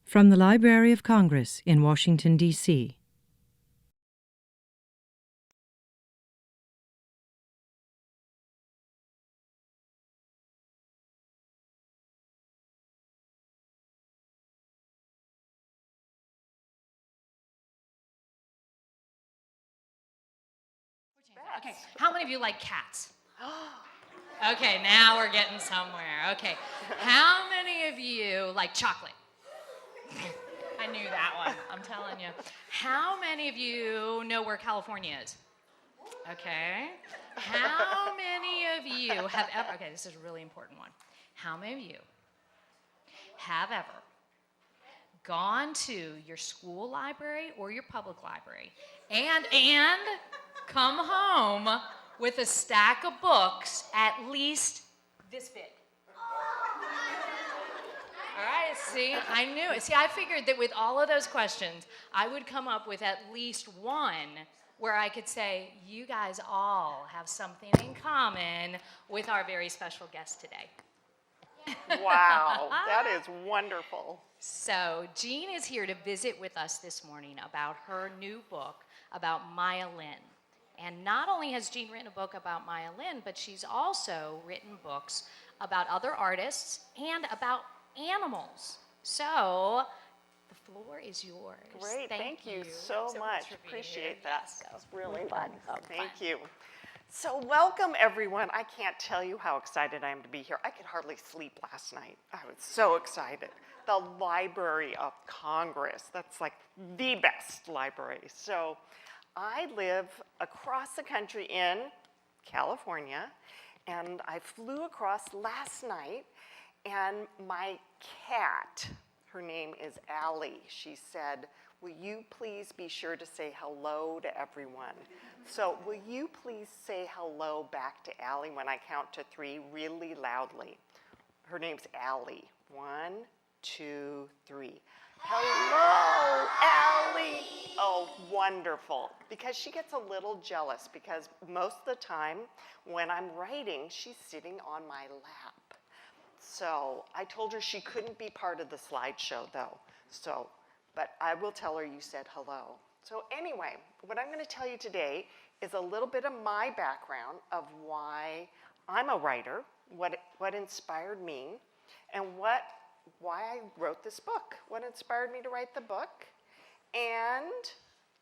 From the Library of Congress in Washington, D.C. Okay, how many of you like cats? Okay, now we're getting somewhere. Okay, how many of you like chocolate? I knew that one, I'm telling you. How many of you know where California is? Okay. How many of you have ever, okay, this is a really important one. How many of you have ever gone to your school library or your public library and come home with a stack of books at least this big? All right, see, I knew it. See, I figured that with all of those questions, I would come up with at least one where I could say, you guys all have something in common with our very special guest today. Wow, that is wonderful. So Jeanne is here to visit with us this morning about her new book about Maya Lin. And not only has Jeanne written a book about Maya Lin, but she's also written books about other artists and about animals. So the floor is yours. Great, thank you so much. Appreciate that. That was really fun. Thank you. So welcome, everyone. I can't tell you how excited I am to be here. I could hardly sleep last night. I was so excited. The Library of Congress, that's like the best library. So I live across the country in California, and I flew across last night, and my cat, her name is Allie, she said, will you please be sure to say hello to everyone? So will you please say hello back to Allie when I count to 3 really loudly? Her name's Allie. 1, 2, 3. Hello, Allie. Oh, wonderful. Because she gets a little jealous because most of the time when I'm writing, she's sitting on my lap. So I told her she couldn't be part of the slideshow though. But I will tell her you said hello. So anyway, what I'm going to tell you today is a little bit of my background of why I'm a writer, what inspired me, and why I wrote this book, what inspired me to write the book, and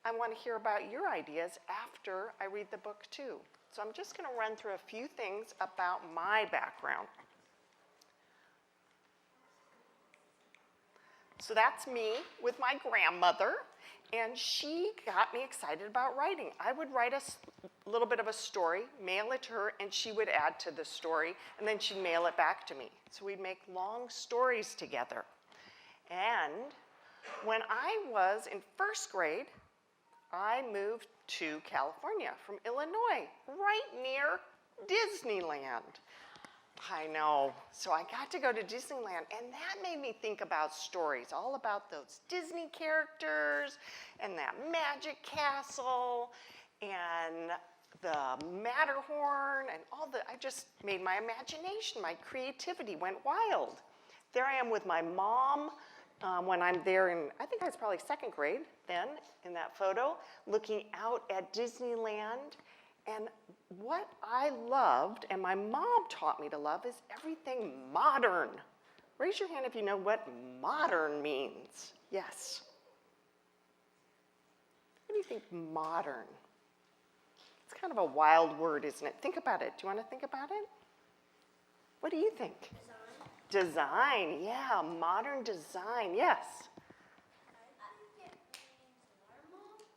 I want to hear about your ideas after I read the book too. So I'm just going to run through a few things about my background. So that's me with my grandmother, and she got me excited about writing. I would write a little bit of a story, mail it to her, and she would add to the story, and then she'd mail it back to me. So we'd make long stories together. And when I was in 1st grade, I moved to California from Illinois, right near Disneyland. I know. So I got to go to Disneyland, and that made me think about stories, all about those Disney characters and that magic castle and the Matterhorn and all the, I just made my imagination, my creativity went wild. There I am with my mom when I'm there in, I think I was probably 2nd grade then in that photo, looking out at Disneyland. And what I loved, and my mom taught me to love, is everything modern. Raise your hand if you know what modern means. Yes. What do you think modern? It's kind of a wild word, isn't it? Think about it. Do you want to think about it? What do you think? Design. Design, yeah, modern design, yes. I think it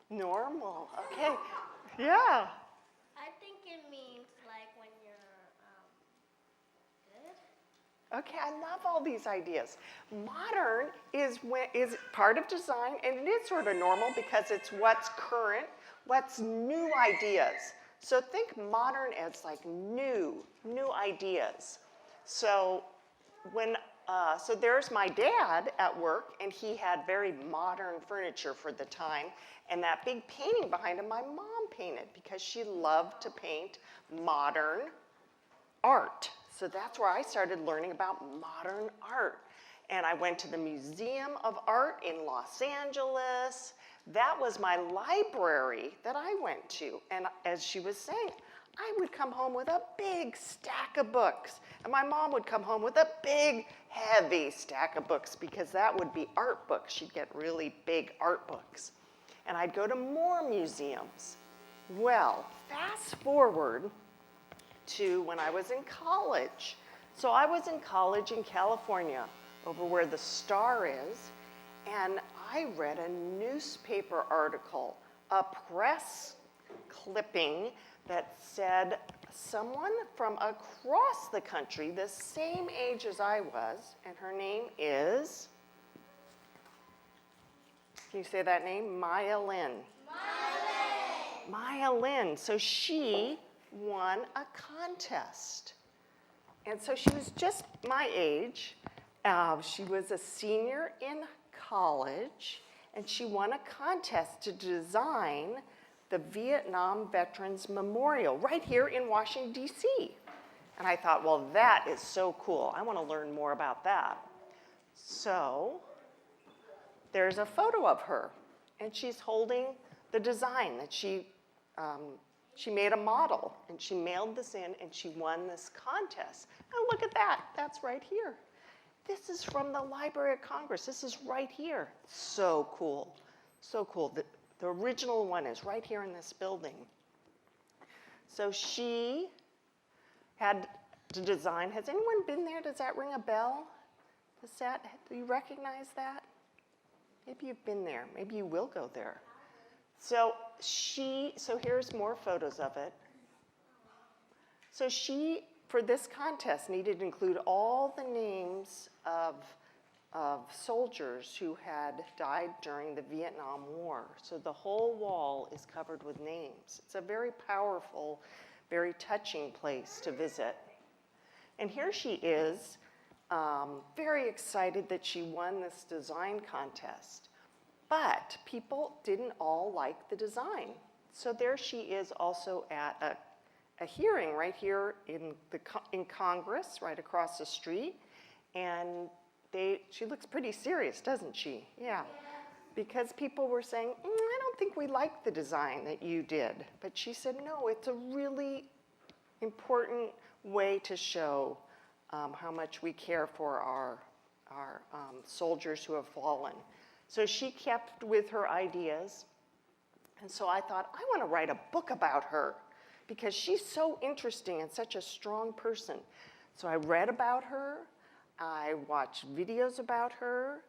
means normal. Normal, okay, yeah. I think it means like when you're good. Okay, I love all these ideas. Modern is part of design, and it is sort of normal because it's what's current, what's new ideas. So think modern as like new ideas. So so there's my dad at work, and he had very modern furniture for the time, and that big painting behind him, my mom painted because she loved to paint modern art. So that's where I started learning about modern art. And I went to the Museum of Art in Los Angeles. That was my library that I went to. And as she was saying, I would come home with a big stack of books. And my mom would come home with a big, heavy stack of books because that would be art books. She'd get really big art books. And I'd go to more museums. Well, fast forward to when I was in college. So I was in college in California, over where the Star is, and I read a newspaper article, a press clipping that said someone from across the country, the same age as I was, and her name is, can you say that name? Maya Lin. Maya Lin. So she won a contest. And so she was just my age. She was a senior in college, and she won a contest to design the Vietnam Veterans Memorial right here in Washington, D.C. And I thought, well, that is so cool. I want to learn more about that. So there's a photo of her, and she's holding the design that she made a model, and she mailed this in, and she won this contest. And look at that. That's right here. This is from the Library of Congress. This is right here. So cool. So cool. The original one is right here in this building. So she had to design. Has anyone been there? Does that ring a bell? Do you recognize that? Maybe you've been there. Maybe you will go there. So here's more photos of it. So she, for this contest, needed to include all the names of soldiers who had died during the Vietnam War. So the whole wall is covered with names. It's a very powerful, very touching place to visit. And here she is, very excited that she won this design contest. But people didn't all like the design. So there she is also at a hearing right here in Congress, right across the street. And she looks pretty serious, doesn't she? Yeah. Because people were saying, I don't think we like the design that you did. But she said, no, it's a really important way to show how much we care for our soldiers who have fallen. So she kept with her ideas. And so I thought, I want to write a book about her because she's so interesting and such a strong person. So I read about her. I watched videos about her.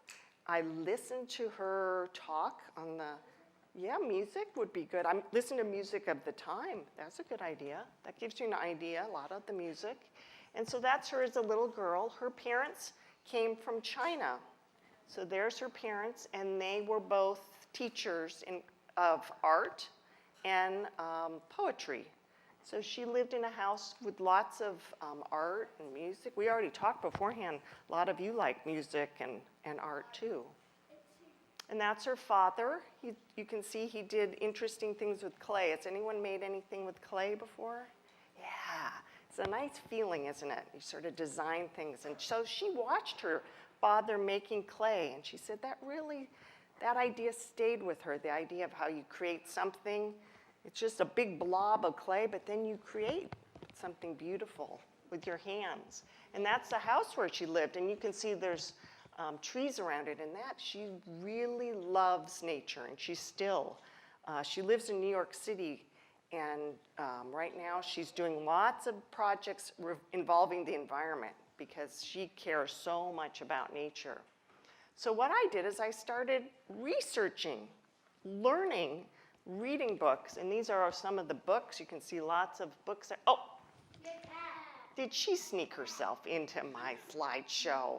I listened to her talk on music would be good. I'm listening to music of the time. That's a good idea. That gives you an idea, a lot of the music. And so that's her as a little girl. Her parents came from China. So there's her parents, and they were both teachers of art and poetry. So she lived in a house with lots of art and music. We already talked beforehand, a lot of you like music and art too. And that's her father. You can see he did interesting things with clay. Has anyone made anything with clay before? Yeah, it's a nice feeling, isn't it? You sort of design things. And so she watched her father making clay, and she said that idea stayed with her, the idea of how you create something. It's just a big blob of clay, but then you create something beautiful with your hands. And that's the house where she lived, and you can see there's trees around it, and that she really loves nature, and she lives in New York City, and right now she's doing lots of projects involving the environment because she cares so much about nature. So what I did is I started researching, learning, reading books, and these are some of the books. You can see lots of books. Oh, did she sneak herself into my slideshow?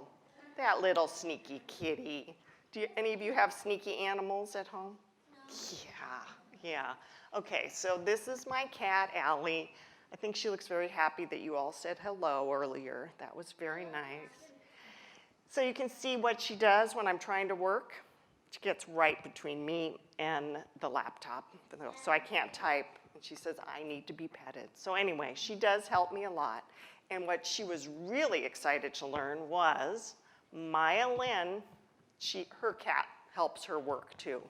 That little sneaky kitty. Do any of you have sneaky animals at home? No. Yeah. Okay, so this is my cat, Allie. I think she looks very happy that you all said hello earlier. That was very nice. So you can see what she does when I'm trying to work. She gets right between me and the laptop, so I can't type. And she says, I need to be petted. So anyway, she does help me a lot. And what she was really excited to learn was Maya Lynn, her cat helps her work too.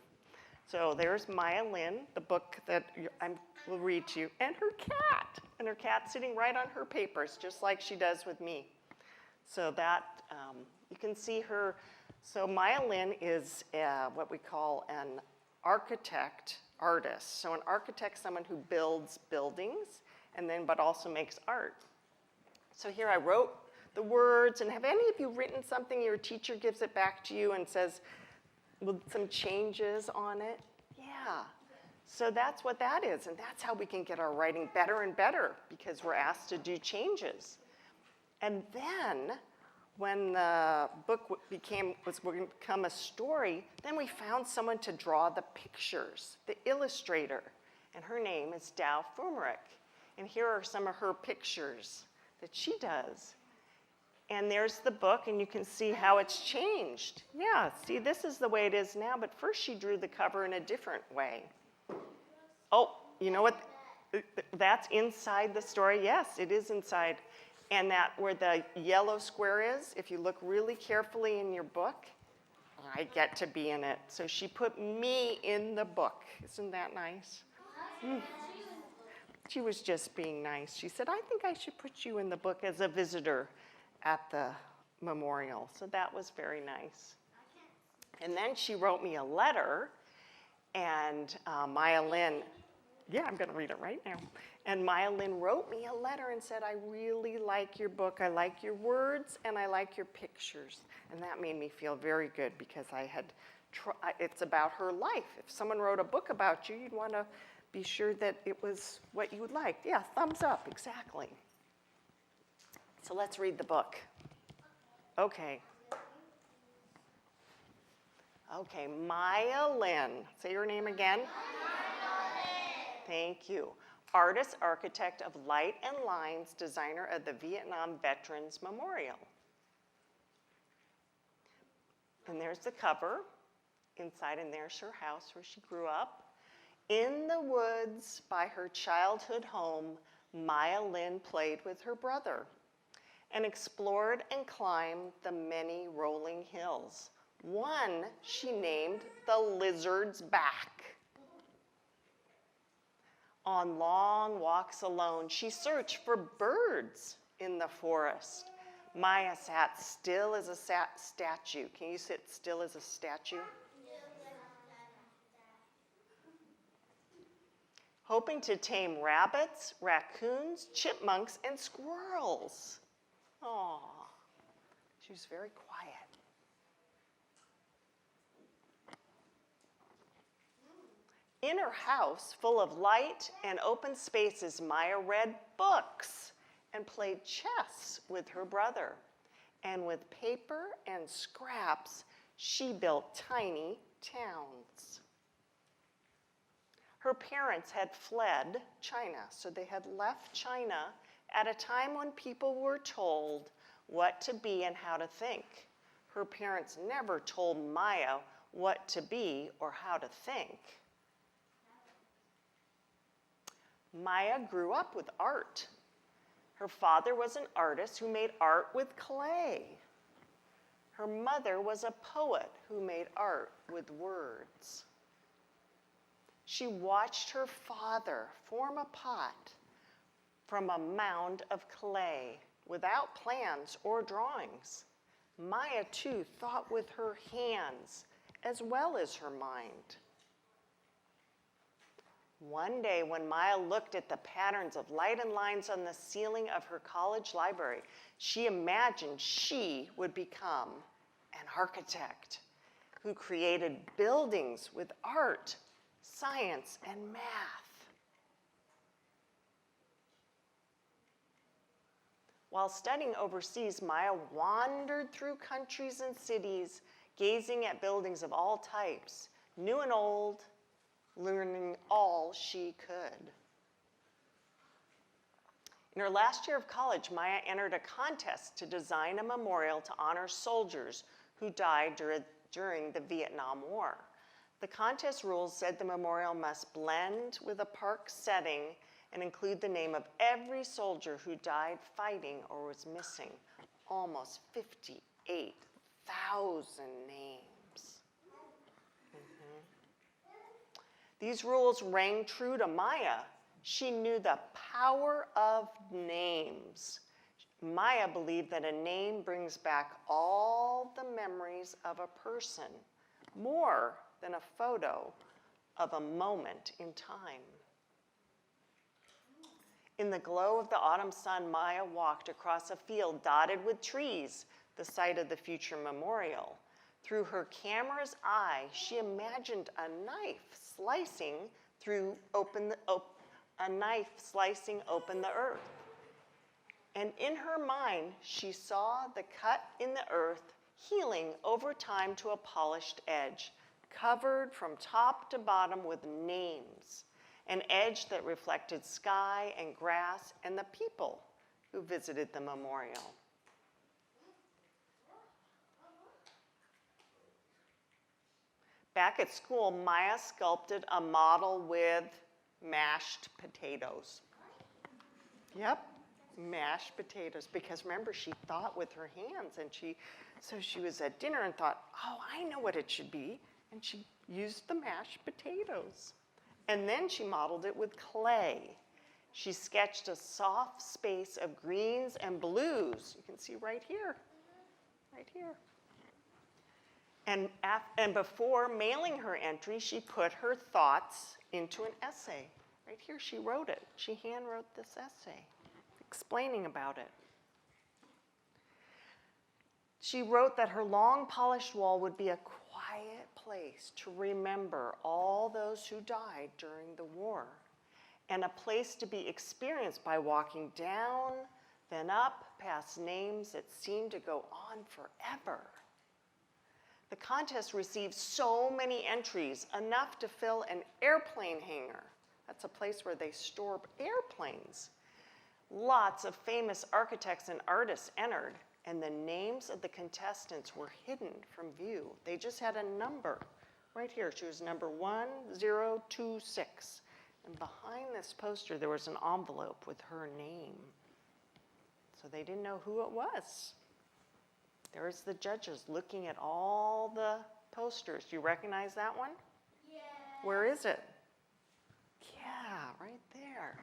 So there's Maya Lynn, the book that I will read to you, and her cat. And her cat's sitting right on her papers, just like she does with me. So that, you can see her. So Maya Lynn is what we call an architect artist. So an architect is someone who builds buildings, but also makes art. So here I wrote the words, and have any of you written something your teacher gives it back to you and says, with some changes on it? Yeah. So that's what that is, and that's how we can get our writing better and better, because we're asked to do changes. And then, when the book was going to become a story, then we found someone to draw the pictures, the illustrator, and her name is Dow Phumiruk. And here are some of her pictures that she does. And there's the book, and you can see how it's changed. Yeah, see, this is the way it is now, but first she drew the cover in a different way. Oh, you know what? That's inside the story. Yes, it is inside. And that where the yellow square is, if you look really carefully in your book, I get to be in it. So she put me in the book. Isn't that nice? She was just being nice. She said, I think I should put you in the book as a visitor at the memorial. So that was very nice. And then she wrote me a letter, and Maya Lynn, yeah, I'm going to read it right now. And Maya Lynn wrote me a letter and said, I really like your book. I like your words, and I like your pictures. And that made me feel very good, because I had, it's about her life. If someone wrote a book about you, you'd want to be sure that it was what you would like. Yeah, thumbs up, exactly. So let's read the book. Okay. Okay, Maya Lynn. Say your name again. Thank you. Artist, architect of light and lines, designer of the Vietnam Veterans Memorial. And there's the cover. Inside, and there's her house where she grew up. In the woods by her childhood home, Maya Lynn played with her brother and explored and climbed the many rolling hills. One she named the Lizard's Back. On long walks alone, she searched for birds in the forest. Maya sat still as a statue. Can you sit still as a statue? Hoping to tame rabbits, raccoons, chipmunks, and squirrels. Aw, she was very quiet. In her house, full of light and open spaces, Maya read books and played chess with her brother. And with paper and scraps, she built tiny towns. Her parents had fled China, so they had left China at a time when people were told what to be and how to think. Her parents never told Maya what to be or how to think. Maya grew up with art. Her father was an artist who made art with clay. Her mother was a poet who made art with words. She watched her father form a pot from a mound of clay without plans or drawings. Maya, too, thought with her hands as well as her mind. One day, when Maya looked at the patterns of light and lines on the ceiling of her college library, she imagined she would become an architect who created buildings with art, science, and math. While studying overseas, Maya wandered through countries and cities, gazing at buildings of all types, new and old, learning all she could. In her last year of college, Maya entered a contest to design a memorial to honor soldiers who died during the Vietnam War. The contest rules said the memorial must blend with a park setting and include the name of every soldier who died fighting or was missing. Almost names. These rules rang true to Maya. She knew the power of names. Maya believed that a name brings back all the memories of a person, more than a photo of a moment in time. In the glow of the autumn sun, Maya walked across a field dotted with trees, the site of the future memorial. Through her camera's eye, she imagined a knife slicing open the earth. And in her mind, she saw the cut in the earth healing over time to a polished edge, covered from top to bottom with names, an edge that reflected sky and grass and the people who visited the memorial. Back at school, Maya sculpted a model with mashed potatoes. Yep, mashed potatoes, because remember, she thought with her hands, and so she was at dinner and thought, oh, I know what it should be, and she used the mashed potatoes. And then she modeled it with clay. She sketched a soft space of greens and blues. You can see right here, right here. And before mailing her entry, she put her thoughts into an essay. Right here, she wrote it. She hand wrote this essay, explaining about it. She wrote that her long polished wall would be a quiet place to remember all those who died during the war, and a place to be experienced by walking down, then up, past names that seemed to go on forever. The contest received so many entries, enough to fill an airplane hangar. That's a place where they store airplanes. Lots of famous architects and artists entered, and the names of the contestants were hidden from view. They just had a number. Right here, she was number 1026. And behind this poster, there was an envelope with her name. So they didn't know who it was. There's the judges looking at all the posters. Do you recognize that one? Yeah. Where is it? Yeah, right there.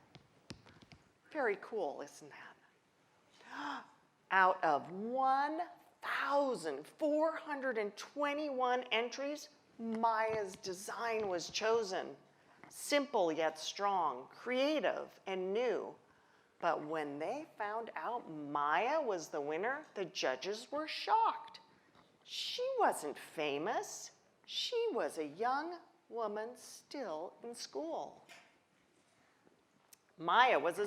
Very cool, isn't that? Out of 1,421 entries, Maya's design was chosen. Simple yet strong, creative and new. But when they found out Maya was the winner, the judges were shocked. She wasn't famous. She was a young woman still in school. Maya was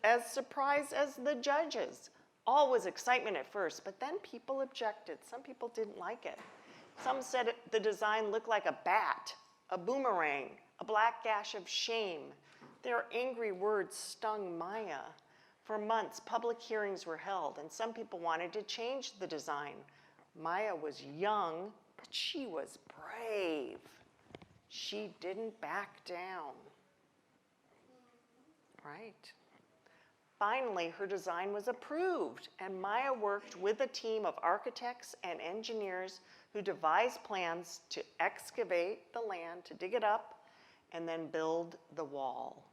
as surprised as the judges. All was excitement at first, but then people objected. Some people didn't like it. Some said the design looked like a bat, a boomerang, a black gash of shame. Their angry words stung Maya. For months, public hearings were held, and some people wanted to change the design. Maya was young, but she was brave. She didn't back down. Right. Finally, her design was approved, and Maya worked with a team of architects and engineers who devised plans to excavate the land, to dig it up, and then build the wall.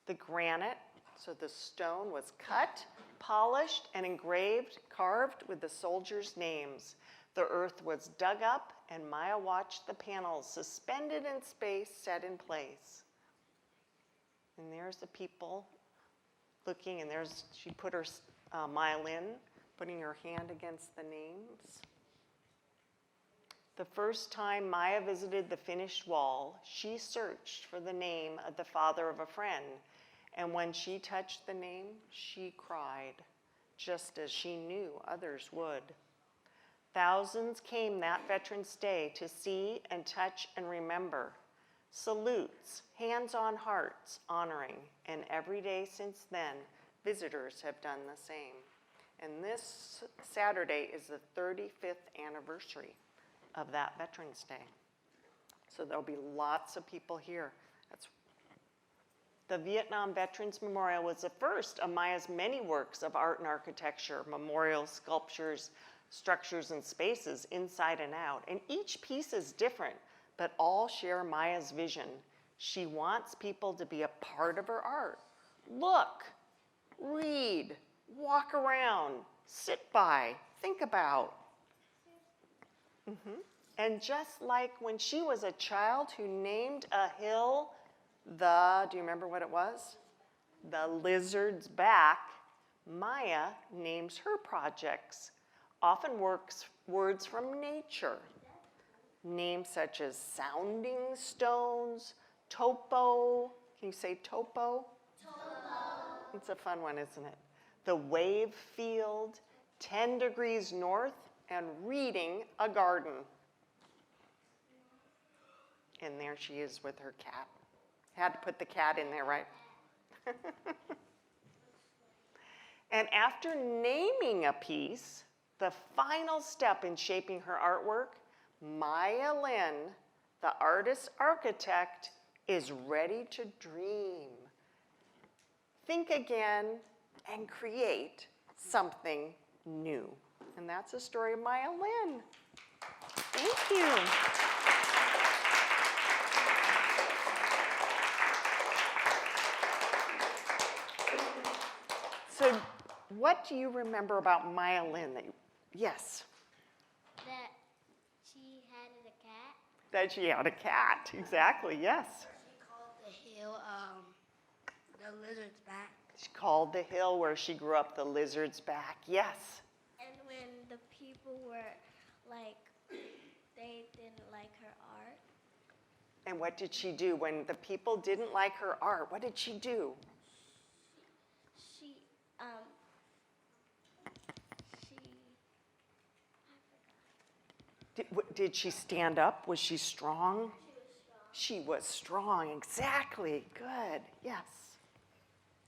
The granite, so the stone, was cut, polished, and engraved, carved with the soldiers' names. The earth was dug up, and Maya watched the panels suspended in space, set in place. And there's the people looking, and she put her violin, putting her hand against the names. The first time Maya visited the finished wall, she searched for the name of the father of a friend. And when she touched the name, she cried, just as she knew others would. Thousands came that Veterans Day to see and touch and remember. Salutes, hands on hearts, honoring, and every day since then, visitors have done the same. And this Saturday is the 35th anniversary of that Veterans Day. So there'll be lots of people here. The Vietnam Veterans Memorial was the first of Maya's many works of art and architecture, memorials, sculptures, structures and spaces inside and out. And each piece is different, but all share Maya's vision. She wants people to be a part of her art. Look, read, walk around, sit by, think about. And just like when she was a child who named a hill do you remember what it was? The lizard's back, Maya names her projects, often words from nature. Names such as sounding stones, topo. Can you say topo? Topo. It's a fun one, isn't it? The wave field, 10 degrees north, and reading a garden. And there she is with her cat. Had to put the cat in there, right? And after naming a piece, the final step in shaping her artwork, Maya Lin, the artist architect, is ready to dream. Think again and create something new. And that's the story of Maya Lin. Thank you. So what do you remember about Maya Lin? Yes? That she had a cat. That she had a cat, exactly, yes. She called the hill the lizard's back. She called the hill where she grew up the lizard's back, yes. And when the people were like, they didn't like her art. And what did she do? When the people didn't like her art, what did she do? Did she stand up? Was she strong? She was strong, exactly. Good, yes.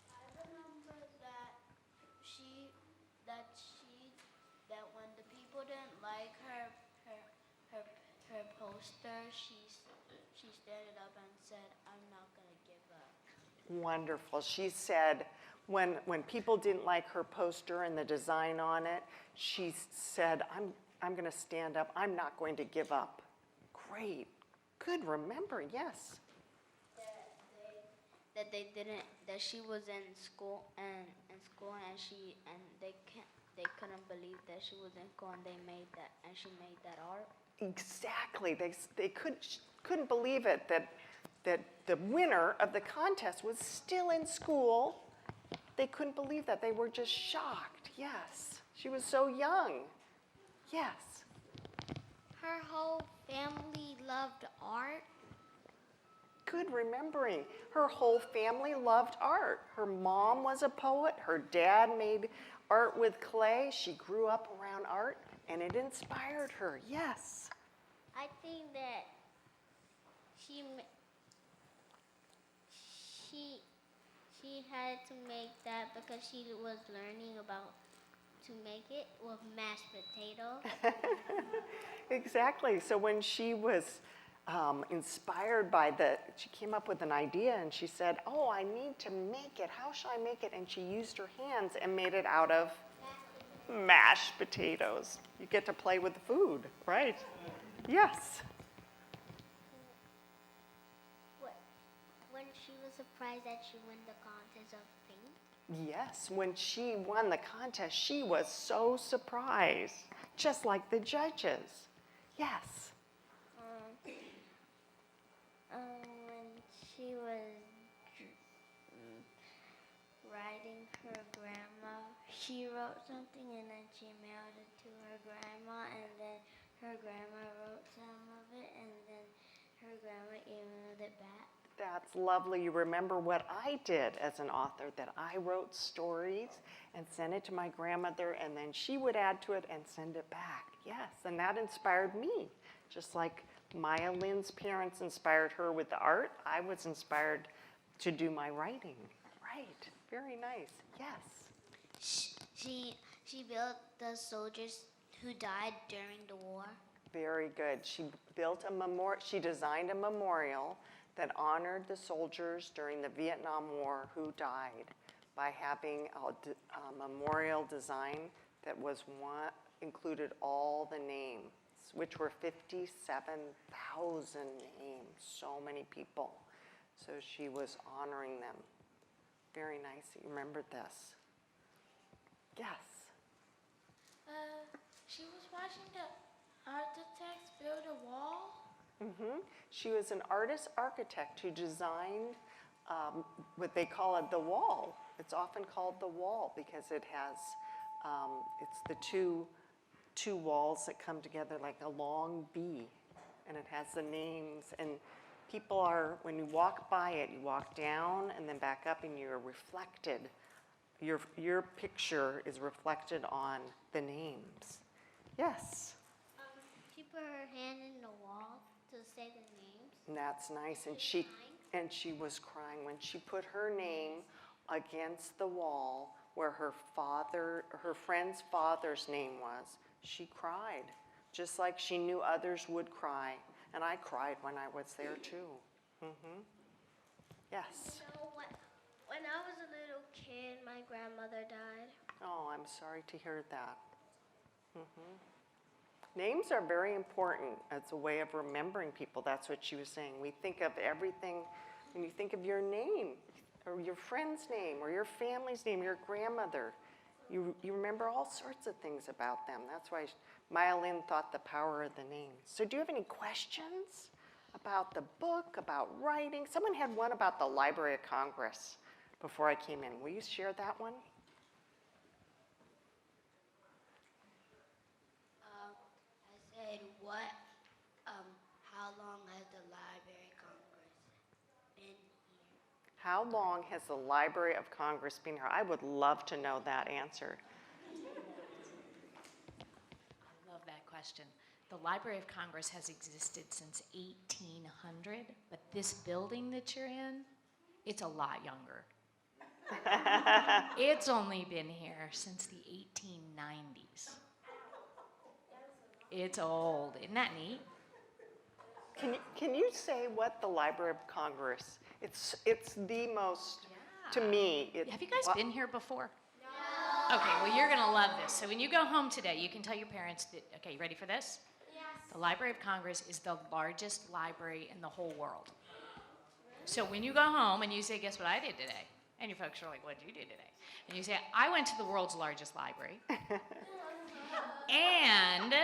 I remember that when the people didn't like her poster, she stood up and said, "I'm not gonna give up." Wonderful. She said when people didn't like her poster and the design on it, she said, I'm going to stand up. I'm not going to give up. Great. Good remember, yes. That she was in school and they couldn't believe that she was in school and she made that art. Exactly. They couldn't believe it that the winner of the contest was still in school. They couldn't believe that. They were just shocked. Yes. She was so young. Yes. Her whole family loved art. Good remembering. Her whole family loved art. Her mom was a poet. Her dad made art with clay. She grew up around art, and it inspired her. Yes. I think that she had to make that because she was learning about to make it with mashed potato. Exactly. So when she was inspired by she came up with an idea and she said, oh, I need to make it. How shall I make it? And she used her hands and made it out of mashed potatoes. You get to play with the food, right? Yes. When she was surprised that she won the contest of paint. Yes, when she won the contest, she was so surprised, just like the judges. Yes. When she was writing her grandma, she wrote something and then she mailed it to her grandma, and then her grandma wrote some of it, and then her grandma emailed it back. That's lovely. You remember what I did as an author, that I wrote stories and sent it to my grandmother, and then she would add to it and send it back. Yes, and that inspired me. Just like Maya Lin's parents inspired her with the art, I was inspired to do my writing. Right, very nice. Yes. She built the soldiers who died during the war. Very good. She built a memorial. She designed a memorial that honored the soldiers during the Vietnam War who died by having a memorial design that was included all the names, which were 57,000 names, so many people. So she was honoring them. Very nice that you remembered this. Yes. She was watching the architects build a wall. She was an artist-architect who designed what they call it the wall. It's often called the wall because it has, it's the two walls that come together like a long B, and it has the names, and people are, when you walk by it, you walk down and then back up and you're reflected. Your picture is reflected on the names. Yes? She put her hand in the wall to say the names. And that's nice, and she was crying when she put her name against the wall where her friend's father's name was. She cried, just like she knew others would cry. And I cried when I was there too. Yes. So when I was a little kid, my grandmother died. Oh, I'm sorry to hear that. Names are very important as a way of remembering people. That's what she was saying. We think of everything, when you think of your name, or your friend's name, or your family's name, your grandmother, you remember all sorts of things about them. That's why Maya Lin thought the power of the names. So do you have any questions about the book, about writing? Someone had one about the Library of Congress before I came in. Will you share that one? I said, how long has the Library of Congress been here? How long has the Library of Congress been here? I would love to know that answer. I love that question. The Library of Congress has existed since 1800, but this building that you're in, it's a lot younger. It's only been here since the 1890s. It's old. Isn't that neat? Can you say what the Library of Congress? It's the most, to me. Have you guys been here before? No. Okay, well, you're going to love this. So when you go home today, you can tell your parents that, okay, you ready for this? Yes. The Library of Congress is the largest library in the whole world. So when you go home and you say, guess what I did today? And your folks are like, what did you do today? And you say, I went to the world's largest library. And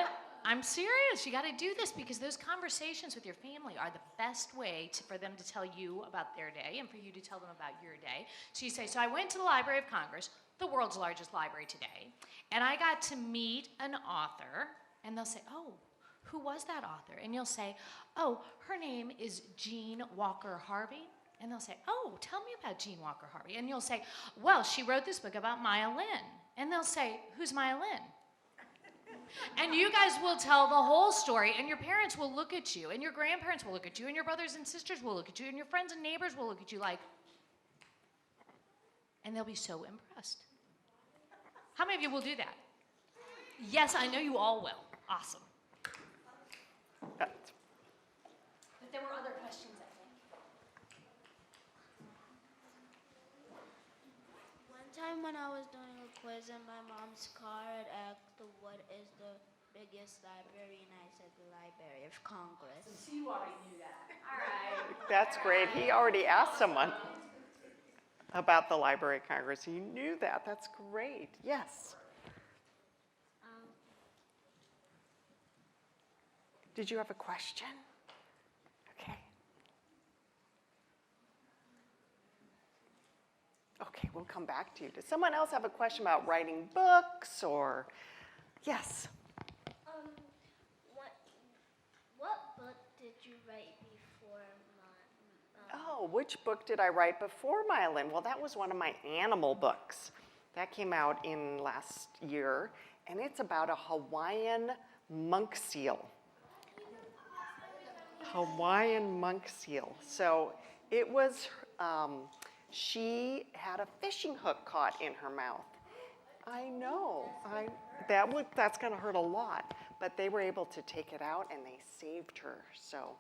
I'm serious. You got to do this because those conversations with your family are the best way for them to tell you about their day and for you to tell them about your day. So you say, so I went to the Library of Congress, the world's largest library today, and I got to meet an author. And they'll say, oh, who was that author? And you'll say, oh, her name is Jeanne Walker-Harvey. And they'll say, oh, tell me about Jeanne Walker-Harvey. And you'll say, well, she wrote this book about Maya Lin. And they'll say, who's Maya Lin? And you guys will tell the whole story, and your parents will look at you, and your grandparents will look at you, and your brothers and sisters will look at you, and your friends and neighbors will look at you like, and they'll be so impressed. How many of you will do that? Yes, I know you all will. Awesome. But there were other questions, I think. One time when I was doing a quiz in my mom's car, it asked what is the biggest library, and I said the Library of Congress. So you already knew that. All right. That's great. He already asked someone about the Library of Congress. He knew that. That's great. Yes. Did you have a question? Okay. Okay, we'll come back to you. Does someone else have a question about writing books or? Yes. What book did you write before Oh, which book did I write before Maya Lin? Well, that was one of my animal books. That came out in last year, and it's about a Hawaiian monk seal. Hawaiian monk seal. So it was, she had a fishing hook caught in her mouth. I know, that's gonna hurt a lot, but they were able to take it out and they saved her. So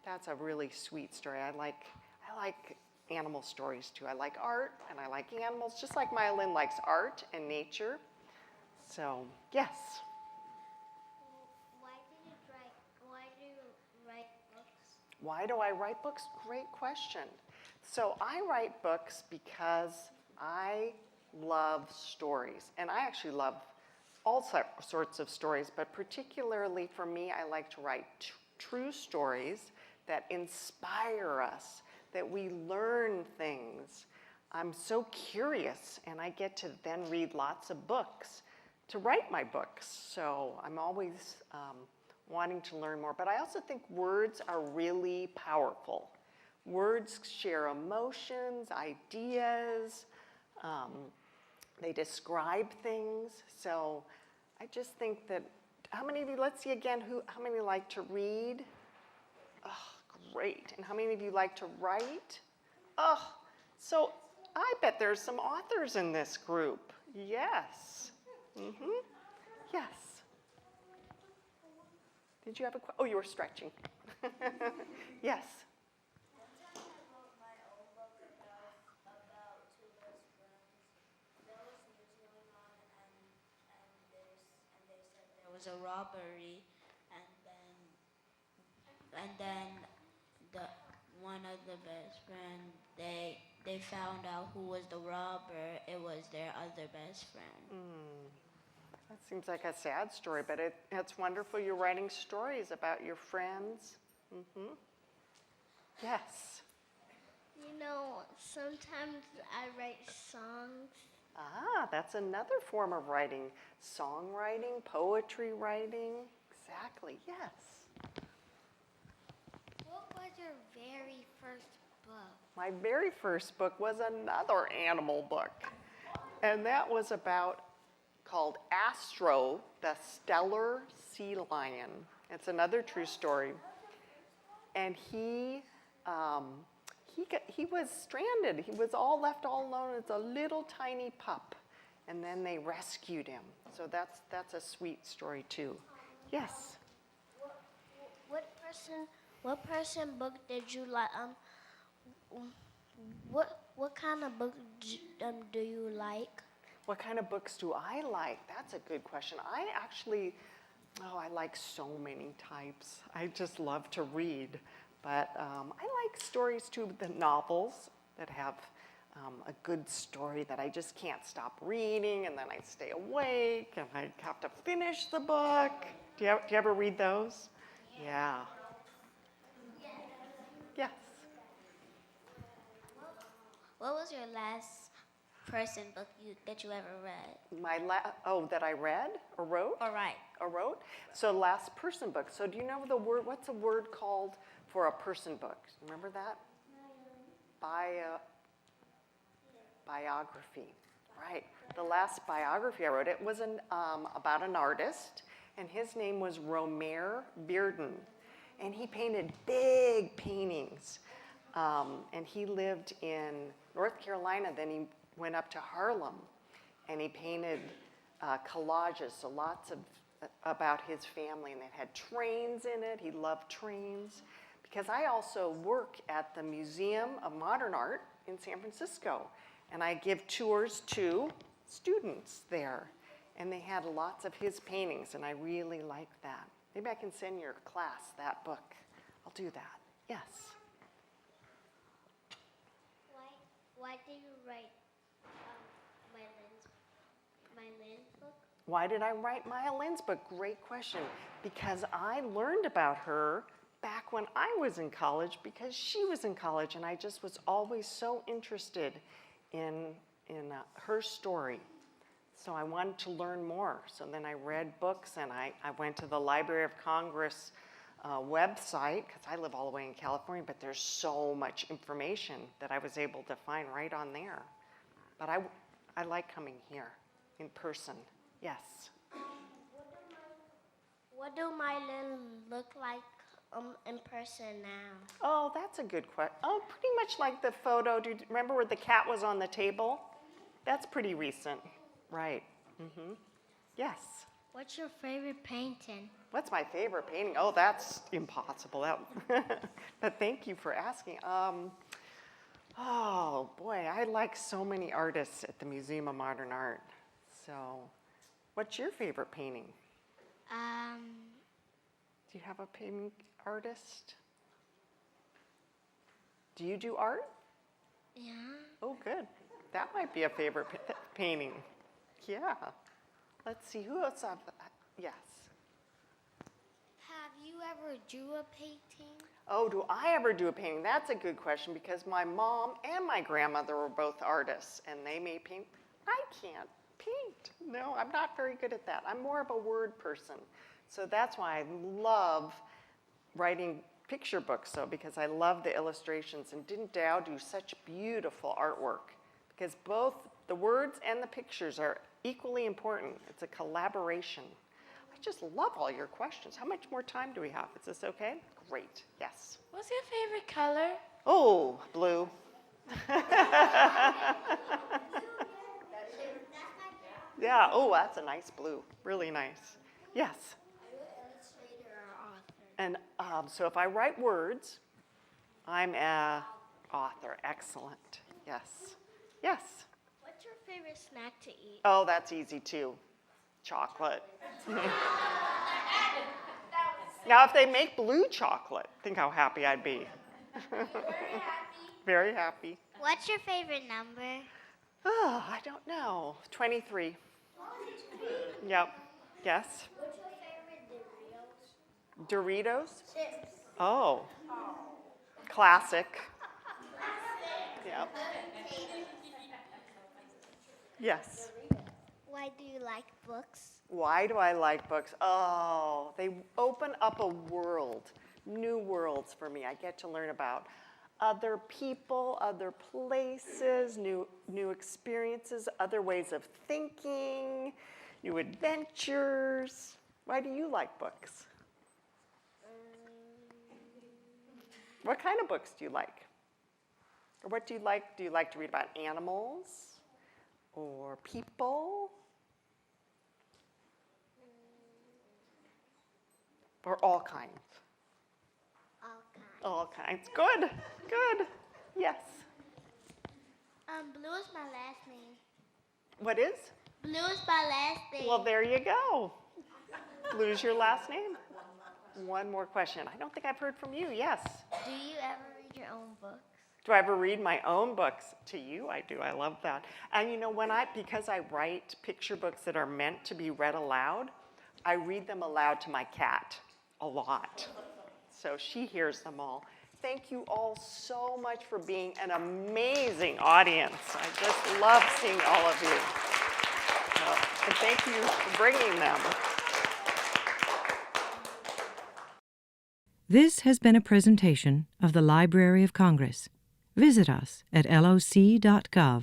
that's a really sweet story. I like animal stories too. I like art and I like animals, just like Maya Lin likes art and nature. So, yes. Why do I write books? Great question. So I write books because I love stories, and I actually love all sorts of stories, but particularly for me, I like to write true stories that inspire us, that we learn things. I'm so curious, and I get to then read lots of books to write my books. So I'm always wanting to learn more. But I also think words are really powerful. Words share emotions, ideas. They describe things. So I just think that, how many of you, let's see again, how many like to read? Oh, great. And how many of you like to write? Oh, so I bet there's some authors in this group. Yes. Yes. Did you have a question? Oh, you were stretching. Yes. There was a robbery, and then the one of the best friends, they found out who was the robber. It was their other best friend. That seems like a sad story, but it's wonderful you're writing stories about your friends. Yes. You know, sometimes I write songs. Ah, that's another form of writing. Songwriting, poetry writing. Exactly, yes. What was your very first book? My very first book was another animal book. And that was called Astro, the Stellar Sea Lion. It's another true story. And he was stranded. He was left all alone as a little tiny pup. And then they rescued him. So that's a sweet story too. Yes? What person book did you like? What kind of book do you like? What kind of books do I like? That's a good question. I like so many types. I just love to read. But I like stories too, the novels that have a good story that I just can't stop reading, and then I stay awake, and I have to finish the book. Do you ever read those? Yeah. Yes. What was your last person book that you ever read? That I read or wrote? All right. Or wrote? So last person book. So do you know the word, what's a word called for a person book? Remember that? Biography. Right. The last biography I wrote, it was about an artist, and his name was Romer Bearden. And he painted big paintings. And he lived in North Carolina, then he went up to Harlem, and he painted collages, so lots about his family, and it had trains in it. He loved trains. Because I also work at the Museum of Modern Art in San Francisco, and I give tours to students there, and they had lots of his paintings, and I really like that. Maybe I can send your class that book. I'll do that. Yes. Why did you write my Lynn's book? Why did I write Maya Lynn's book? Great question. Because I learned about her back when I was in college, because she was in college, and I just was always so interested in her story. So I wanted to learn more. So then I read books, and I went to the Library of Congress website, because I live all the way in California, but there's so much information that I was able to find right on there. But I like coming here in person. Yes. What do my Lynn look like in person now? Oh, that's a good question. Oh, pretty much like the photo. Do you remember where the cat was on the table? That's pretty recent. Right. Yes. What's your favorite painting? What's my favorite painting? Oh, that's impossible. But thank you for asking. Oh, boy, I like so many artists at the Museum of Modern Art. So, what's your favorite painting? Do you have a painting artist? Do you do art? Yeah. Oh, good. That might be a favorite painting. Yeah. Let's see, who else have that? Yes. Have you ever drew a painting? Oh, do I ever do a painting? That's a good question because my mom and my grandmother were both artists and they made paint. I can't paint. No, I'm not very good at that. I'm more of a word person. So that's why I love writing picture books, though, because I love the illustrations. And didn't Dow do such beautiful artwork? Because both the words and the pictures are equally important. It's a collaboration. I just love all your questions. How much more time do we have? Is this okay? Great, yes. What's your favorite color? Oh, blue. Yeah, oh, that's a nice blue, really nice. Yes. Are you an illustrator or author? And so if I write words, I'm a author. Excellent. Yes. Yes. What's your favorite snack to eat? Oh, that's easy too. Chocolate. Now, if they make blue chocolate, think how happy I'd be. Very happy. What's your favorite number? Oh, I don't know. 23. Yep. Yes. What's your favorite Doritos? Chips. Oh. Classic. Yep. Yes. Why do you like books? Why do I like books? Oh, they open up a world, new worlds for me. I get to learn about other people, other places, new experiences, other ways of thinking, new adventures. Why do you like books? What kind of books do you like? Or what do you like? Do you like to read about animals or people? Or all kinds? All kinds. All kinds. Good, good. Yes. Blue is my last name. What is? Blue is my last name. Well, there you go. Blue's your last name? One more question. I don't think I've heard from you. Yes. Do you ever read your own books? Do I ever read my own books? To you, I do. I love that. And you know, because I write picture books that are meant to be read aloud, I read them aloud to my cat a lot. So she hears them all. Thank you all so much for being an amazing audience. I just love seeing all of you. And thank you for bringing them. This has been a presentation of the Library of Congress. Visit us at loc.gov.